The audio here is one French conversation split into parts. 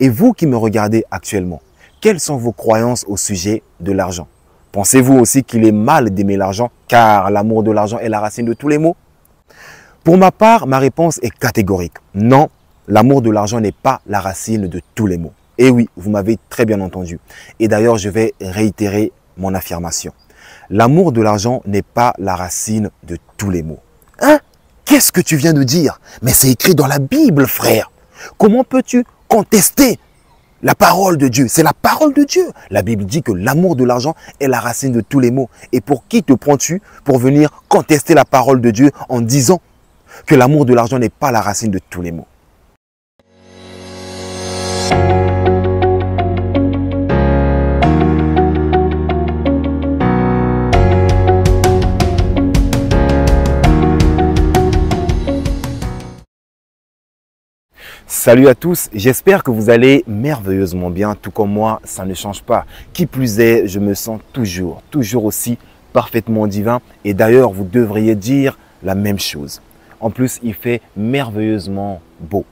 Et vous qui me regardez actuellement, quelles sont vos croyances au sujet de l'argent? Pensez-vous aussi qu'il est mal d'aimer l'argent car l'amour de l'argent est la racine de tous les maux? Pour ma part, ma réponse est catégorique. Non, l'amour de l'argent n'est pas la racine de tous les maux. Et oui, vous m'avez très bien entendu. Et d'ailleurs, je vais réitérer mon affirmation. L'amour de l'argent n'est pas la racine de tous les maux. Hein? Qu'est-ce que tu viens de dire? Mais c'est écrit dans la Bible, frère. Comment peux-tu contester la parole de Dieu? C'est la parole de Dieu. La Bible dit que l'amour de l'argent est la racine de tous les maux. Et pour qui te prends-tu pour venir contester la parole de Dieu en disant que l'amour de l'argent n'est pas la racine de tous les maux? Salut à tous, j'espère que vous allez merveilleusement bien, tout comme moi, ça ne change pas. Qui plus est, je me sens toujours aussi parfaitement divin. Et d'ailleurs, vous devriez dire la même chose. En plus, il fait merveilleusement beau.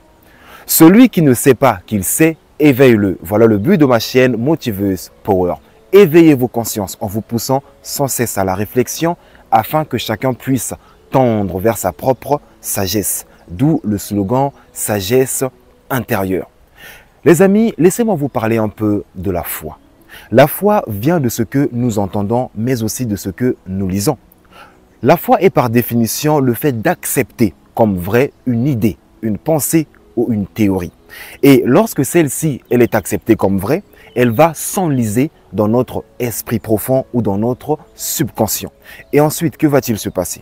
Celui qui ne sait pas qu'il sait, éveille-le. Voilà le but de ma chaîne Motiveuse Power. Éveillez vos consciences en vous poussant sans cesse à la réflexion afin que chacun puisse tendre vers sa propre sagesse. D'où le slogan « Sagesse intérieure ». Les amis, laissez-moi vous parler un peu de la foi. La foi vient de ce que nous entendons, mais aussi de ce que nous lisons. La foi est par définition le fait d'accepter comme vrai une idée, une pensée ou une théorie. Et lorsque celle-ci elle est acceptée comme vraie, elle va s'enliser dans notre esprit profond ou dans notre subconscient. Et ensuite, que va-t-il se passer?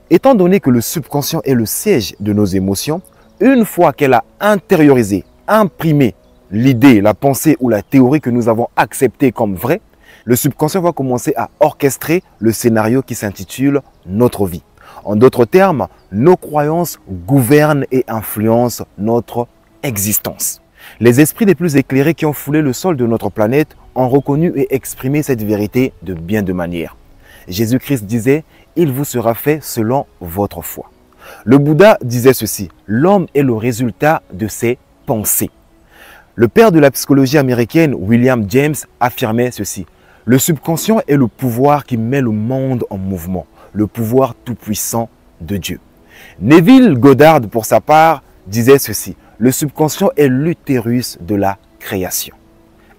Étant donné que le subconscient est le siège de nos émotions, une fois qu'elle a intériorisé, imprimé l'idée, la pensée ou la théorie que nous avons acceptée comme vraie, le subconscient va commencer à orchestrer le scénario qui s'intitule « Notre vie ». En d'autres termes, nos croyances gouvernent et influencent notre existence. Les esprits les plus éclairés qui ont foulé le sol de notre planète ont reconnu et exprimé cette vérité de bien de manières. Jésus-Christ disait « Il vous sera fait selon votre foi ». Le Bouddha disait ceci « L'homme est le résultat de ses pensées ». Le père de la psychologie américaine, William James, affirmait ceci « Le subconscient est le pouvoir qui met le monde en mouvement, le pouvoir tout-puissant de Dieu ». Neville Goddard, pour sa part, disait ceci « Le subconscient est l'utérus de la création ».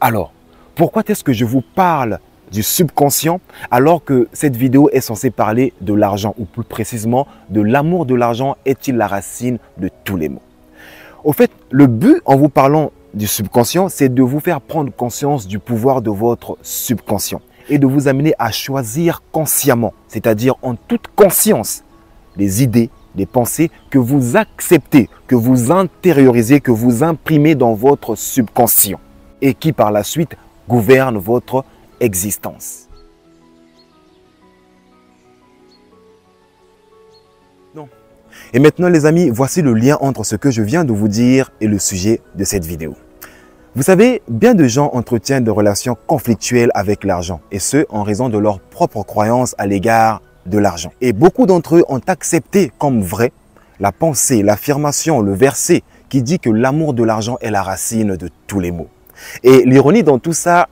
Alors, pourquoi est-ce que je vous parle du subconscient alors que cette vidéo est censée parler de l'argent ou plus précisément de l'amour de l'argent est-il la racine de tous les maux? Au fait, le but en vous parlant du subconscient, c'est de vous faire prendre conscience du pouvoir de votre subconscient et de vous amener à choisir consciemment, c'est-à-dire en toute conscience, les idées, les pensées que vous acceptez, que vous intériorisez, que vous imprimez dans votre subconscient et qui par la suite gouvernent votre existence. Non. Et maintenant les amis, voici le lien entre ce que je viens de vous dire et le sujet de cette vidéo. Vous savez, bien de gens entretiennent des relations conflictuelles avec l'argent et ce, en raison de leur propre croyance à l'égard de l'argent. Et beaucoup d'entre eux ont accepté comme vrai la pensée, l'affirmation, le verset qui dit que l'amour de l'argent est la racine de tous les maux. Et l'ironie dans tout ça,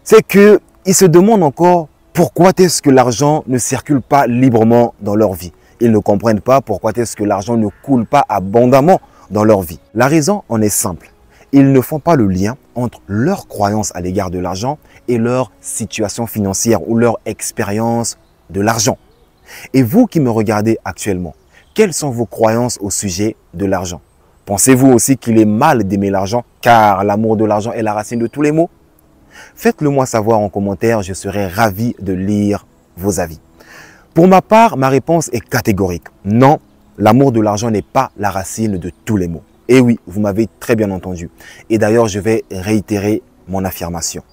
c'est qu'ils se demandent encore pourquoi est-ce que l'argent ne circule pas librement dans leur vie. Ils ne comprennent pas pourquoi est-ce que l'argent ne coule pas abondamment dans leur vie. La raison en est simple. Ils ne font pas le lien entre leur croyance à l'égard de l'argent et leur situation financière ou leur expérience de l'argent. Et vous qui me regardez actuellement, quelles sont vos croyances au sujet de l'argent? Pensez-vous aussi qu'il est mal d'aimer l'argent car l'amour de l'argent est la racine de tous les maux? Faites-le moi savoir en commentaire, je serai ravi de lire vos avis. Pour ma part, ma réponse est catégorique. Non, l'amour de l'argent n'est pas la racine de tous les maux. Et oui, vous m'avez très bien entendu. Et d'ailleurs, je vais réitérer mon affirmation.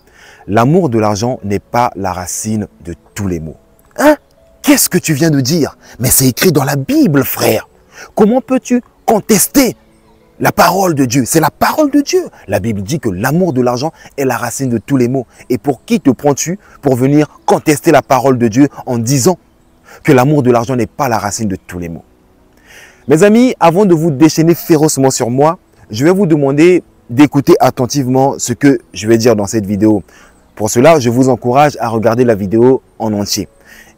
L'amour de l'argent n'est pas la racine de tous les maux. Hein? Qu'est-ce que tu viens de dire? Mais c'est écrit dans la Bible, frère. Comment peux-tu contester la parole de Dieu? C'est la parole de Dieu. La Bible dit que l'amour de l'argent est la racine de tous les maux. Et pour qui te prends-tu pour venir contester la parole de Dieu en disant que l'amour de l'argent n'est pas la racine de tous les maux? Mes amis, avant de vous déchaîner férocement sur moi, je vais vous demander d'écouter attentivement ce que je vais dire dans cette vidéo. Pour cela, je vous encourage à regarder la vidéo en entier.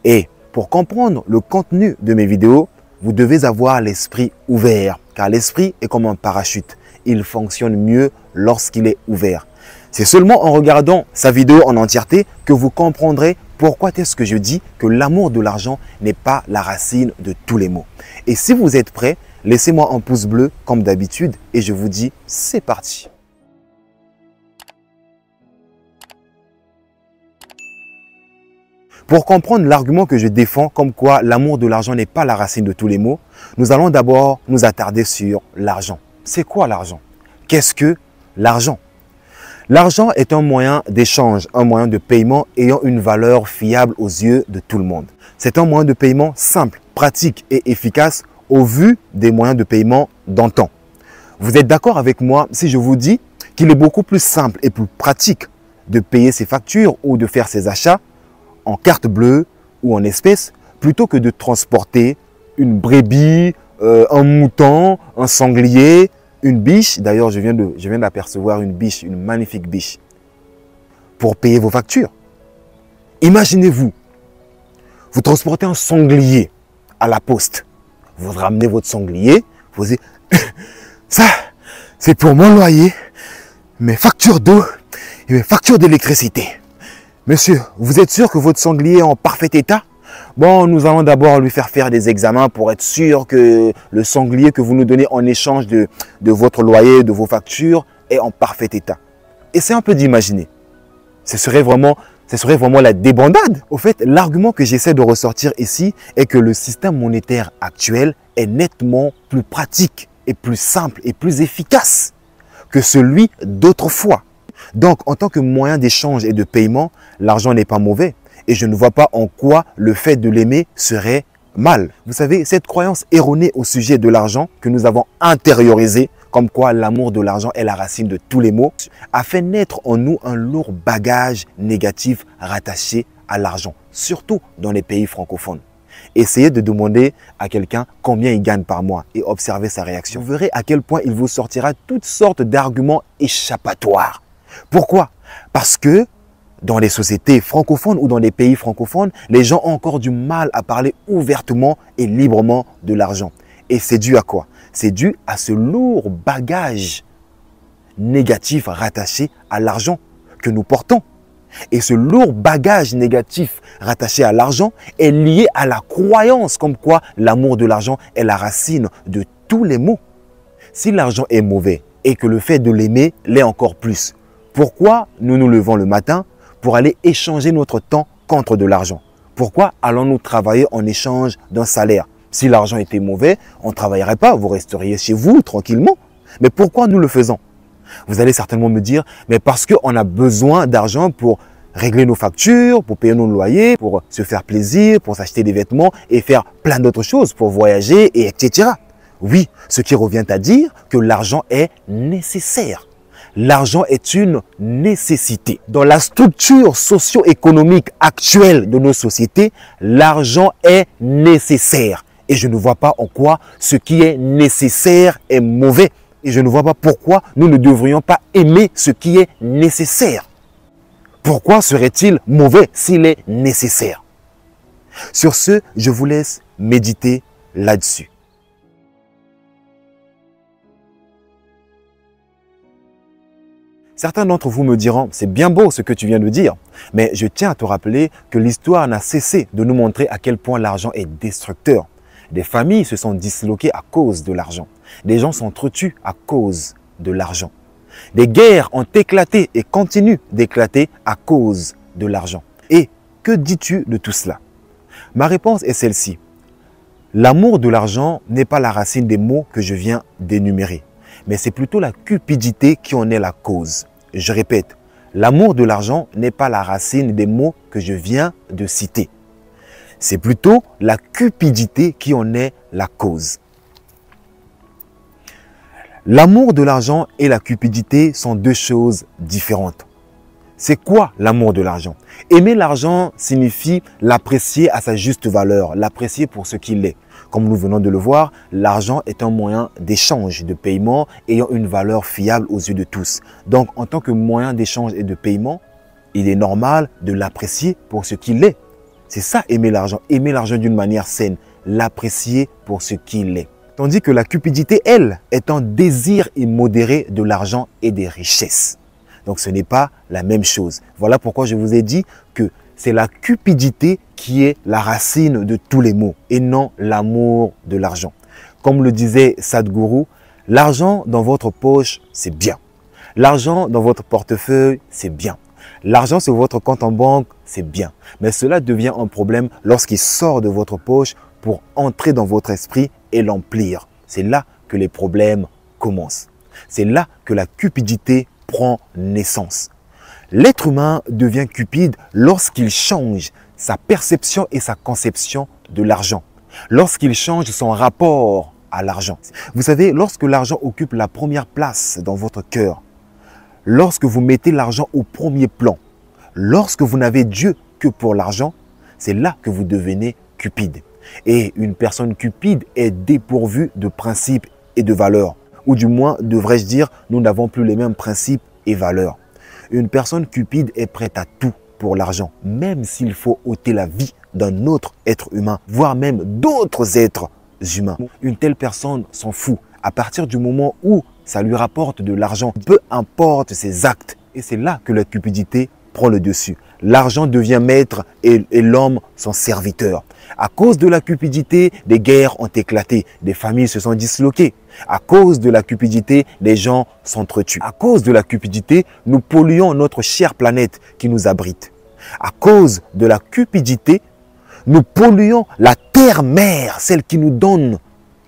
Et pour comprendre le contenu de mes vidéos, vous devez avoir l'esprit ouvert, car l'esprit est comme un parachute. Il fonctionne mieux lorsqu'il est ouvert. C'est seulement en regardant sa vidéo en entièreté que vous comprendrez pourquoi est-ce que je dis que l'amour de l'argent n'est pas la racine de tous les maux. Et si vous êtes prêts, laissez-moi un pouce bleu comme d'habitude et je vous dis c'est parti. Pour comprendre l'argument que je défends comme quoi l'amour de l'argent n'est pas la racine de tous les maux, nous allons d'abord nous attarder sur l'argent. C'est quoi l'argent? Qu'est-ce que l'argent? L'argent est un moyen d'échange, un moyen de paiement ayant une valeur fiable aux yeux de tout le monde. C'est un moyen de paiement simple, pratique et efficace au vu des moyens de paiement d'antan. Vous êtes d'accord avec moi si je vous dis qu'il est beaucoup plus simple et plus pratique de payer ses factures ou de faire ses achats en carte bleue ou en espèces plutôt que de transporter une brebis, un mouton, un sanglier, une biche. D'ailleurs, je viens d'apercevoir une biche, une magnifique biche, pour payer vos factures. Imaginez-vous, vous transportez un sanglier à la poste. Vous ramenez votre sanglier, vous dites, ça, c'est pour mon loyer, mes factures d'eau et mes factures d'électricité. Monsieur, vous êtes sûr que votre sanglier est en parfait état? Bon, nous allons d'abord lui faire des examens pour être sûr que le sanglier que vous nous donnez en échange de votre loyer, de vos factures, est en parfait état. Essayez un peu d'imaginer. Ce serait vraiment la débandade. Au fait, l'argument que j'essaie de ressortir ici est que le système monétaire actuel est nettement plus pratique et plus simple et plus efficace que celui d'autrefois. Donc, en tant que moyen d'échange et de paiement, l'argent n'est pas mauvais. Et je ne vois pas en quoi le fait de l'aimer serait mal. Vous savez, cette croyance erronée au sujet de l'argent que nous avons intériorisée, comme quoi l'amour de l'argent est la racine de tous les maux, a fait naître en nous un lourd bagage négatif rattaché à l'argent, surtout dans les pays francophones. Essayez de demander à quelqu'un combien il gagne par mois et observez sa réaction. Vous verrez à quel point il vous sortira toutes sortes d'arguments échappatoires. Pourquoi? Parce que dans les sociétés francophones ou dans les pays francophones, les gens ont encore du mal à parler ouvertement et librement de l'argent. Et c'est dû à quoi? C'est dû à ce lourd bagage négatif rattaché à l'argent que nous portons. Et ce lourd bagage négatif rattaché à l'argent est lié à la croyance comme quoi l'amour de l'argent est la racine de tous les maux. Si l'argent est mauvais et que le fait de l'aimer l'est encore plus, pourquoi nous nous levons le matin pour aller échanger notre temps contre de l'argent? Pourquoi allons-nous travailler en échange d'un salaire? Si l'argent était mauvais, on ne travaillerait pas, vous resteriez chez vous tranquillement. Mais pourquoi nous le faisons? Vous allez certainement me dire, mais parce qu'on a besoin d'argent pour régler nos factures, pour payer nos loyers, pour se faire plaisir, pour s'acheter des vêtements et faire plein d'autres choses, pour voyager, et etc. Oui, ce qui revient à dire que l'argent est nécessaire. L'argent est une nécessité. Dans la structure socio-économique actuelle de nos sociétés, l'argent est nécessaire. Et je ne vois pas en quoi ce qui est nécessaire est mauvais. Et je ne vois pas pourquoi nous ne devrions pas aimer ce qui est nécessaire. Pourquoi serait-il mauvais s'il est nécessaire? Sur ce, je vous laisse méditer là-dessus. Certains d'entre vous me diront, c'est bien beau ce que tu viens de dire, mais je tiens à te rappeler que l'histoire n'a cessé de nous montrer à quel point l'argent est destructeur. Des familles se sont disloquées à cause de l'argent. Des gens s'entretuent à cause de l'argent. Des guerres ont éclaté et continuent d'éclater à cause de l'argent. Et que dis-tu de tout cela? Ma réponse est celle-ci. L'amour de l'argent n'est pas la racine des maux que je viens d'énumérer, mais c'est plutôt la cupidité qui en est la cause. Je répète, l'amour de l'argent n'est pas la racine des maux que je viens de citer. C'est plutôt la cupidité qui en est la cause. L'amour de l'argent et la cupidité sont deux choses différentes. C'est quoi l'amour de l'argent? Aimer l'argent signifie l'apprécier à sa juste valeur, l'apprécier pour ce qu'il est. Comme nous venons de le voir, l'argent est un moyen d'échange, de paiement ayant une valeur fiable aux yeux de tous. Donc, en tant que moyen d'échange et de paiement, il est normal de l'apprécier pour ce qu'il est. C'est ça, aimer l'argent d'une manière saine, l'apprécier pour ce qu'il est. Tandis que la cupidité, elle, est un désir immodéré de l'argent et des richesses. Donc, ce n'est pas la même chose. Voilà pourquoi je vous ai dit que c'est la cupidité qui est la racine de tous les maux et non l'amour de l'argent. Comme le disait Sadhguru, l'argent dans votre poche, c'est bien. L'argent dans votre portefeuille, c'est bien. L'argent sur votre compte en banque, c'est bien. Mais cela devient un problème lorsqu'il sort de votre poche pour entrer dans votre esprit et l'emplir. C'est là que les problèmes commencent. C'est là que la cupidité prend naissance. L'être humain devient cupide lorsqu'il change sa perception et sa conception de l'argent. Lorsqu'il change son rapport à l'argent. Vous savez, lorsque l'argent occupe la première place dans votre cœur, lorsque vous mettez l'argent au premier plan, lorsque vous n'avez Dieu que pour l'argent, c'est là que vous devenez cupide. Et une personne cupide est dépourvue de principes et de valeurs. Ou du moins, devrais-je dire, nous n'avons plus les mêmes principes et valeurs. Une personne cupide est prête à tout pour l'argent, même s'il faut ôter la vie d'un autre être humain, voire même d'autres êtres humains. Une telle personne s'en fout. À partir du moment où ça lui rapporte de l'argent, peu importe ses actes. Et c'est là que la cupidité prend le dessus. L'argent devient maître et l'homme son serviteur. À cause de la cupidité, des guerres ont éclaté, des familles se sont disloquées. À cause de la cupidité, des gens s'entretuent. À cause de la cupidité, nous polluons notre chère planète qui nous abrite. À cause de la cupidité, nous polluons la terre-mère, celle qui nous donne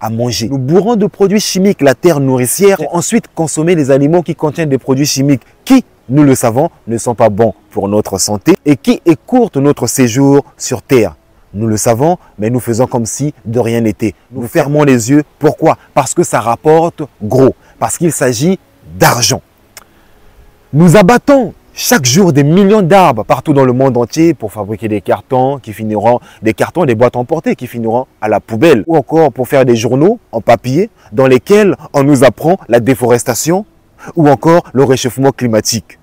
à manger. Nous bourrons de produits chimiques la terre nourricière pour ensuite consommer les aliments qui contiennent des produits chimiques qui, nous le savons, ne sont pas bons pour notre santé et qui écourtent notre séjour sur terre. Nous le savons, mais nous faisons comme si de rien n'était. Nous fermons les yeux. Pourquoi? Parce que ça rapporte gros. Parce qu'il s'agit d'argent. Nous abattons chaque jour des millions d'arbres partout dans le monde entier pour fabriquer des cartons qui finiront, des boîtes emportées qui finiront à la poubelle. Ou encore pour faire des journaux en papier dans lesquels on nous apprend la déforestation ou encore le réchauffement climatique.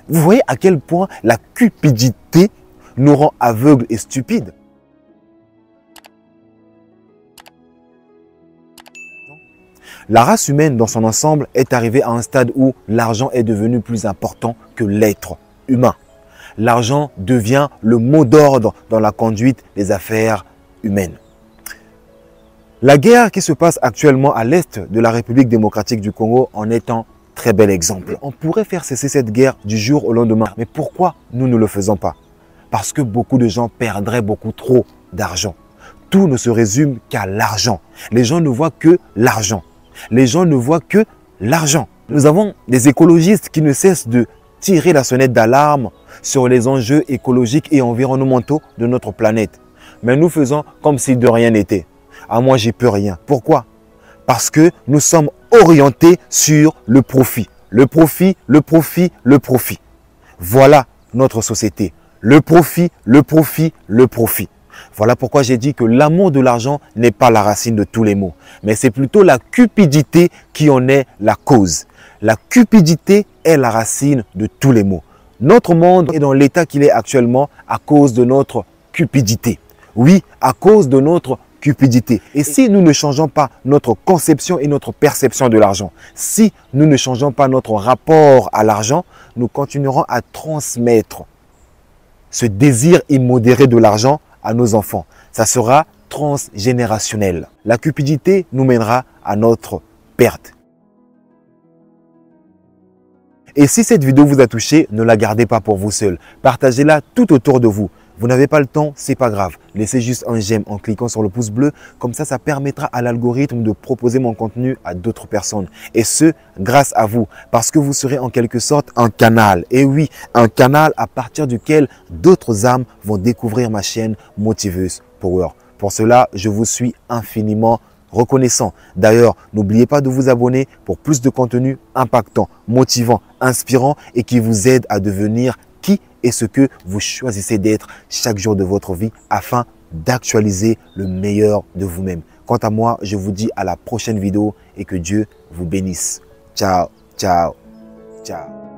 Vous voyez à quel point la cupidité nous rend aveugles et stupides. La race humaine dans son ensemble est arrivée à un stade où l'argent est devenu plus important que l'être humain. L'argent devient le mot d'ordre dans la conduite des affaires humaines. La guerre qui se passe actuellement à l'est de la République démocratique du Congo en est un très bel exemple. On pourrait faire cesser cette guerre du jour au lendemain. Mais pourquoi nous ne le faisons pas? Parce que beaucoup de gens perdraient beaucoup trop d'argent. Tout ne se résume qu'à l'argent. Les gens ne voient que l'argent. Les gens ne voient que l'argent. Nous avons des écologistes qui ne cessent de tirer la sonnette d'alarme sur les enjeux écologiques et environnementaux de notre planète. Mais nous faisons comme si de rien n'était. Ah, moi, j'y peux rien. Pourquoi? Parce que nous sommes orientés sur le profit. Le profit, le profit, le profit. Voilà notre société. Le profit, le profit, le profit. Voilà pourquoi j'ai dit que l'amour de l'argent n'est pas la racine de tous les maux, mais c'est plutôt la cupidité qui en est la cause. La cupidité est la racine de tous les maux. Notre monde est dans l'état qu'il est actuellement à cause de notre cupidité. Oui, à cause de notre cupidité. Et si nous ne changeons pas notre conception et notre perception de l'argent, si nous ne changeons pas notre rapport à l'argent, nous continuerons à transmettre ce désir immodéré de l'argent à nos enfants. Ça sera transgénérationnel. La cupidité nous mènera à notre perte. Et si cette vidéo vous a touché, ne la gardez pas pour vous seul. Partagez-la tout autour de vous. Vous n'avez pas le temps, c'est pas grave. Laissez juste un j'aime en cliquant sur le pouce bleu. Comme ça permettra à l'algorithme de proposer mon contenu à d'autres personnes. Et ce, grâce à vous. Parce que vous serez en quelque sorte un canal. Et oui, un canal à partir duquel d'autres âmes vont découvrir ma chaîne Motiveuse Power. Pour cela, je vous suis infiniment reconnaissant. D'ailleurs, n'oubliez pas de vous abonner pour plus de contenu impactant, motivant, inspirant et qui vous aide à devenir qui et ce que vous choisissez d'être chaque jour de votre vie afin d'actualiser le meilleur de vous-même. Quant à moi, je vous dis à la prochaine vidéo et que Dieu vous bénisse. Ciao, ciao, ciao.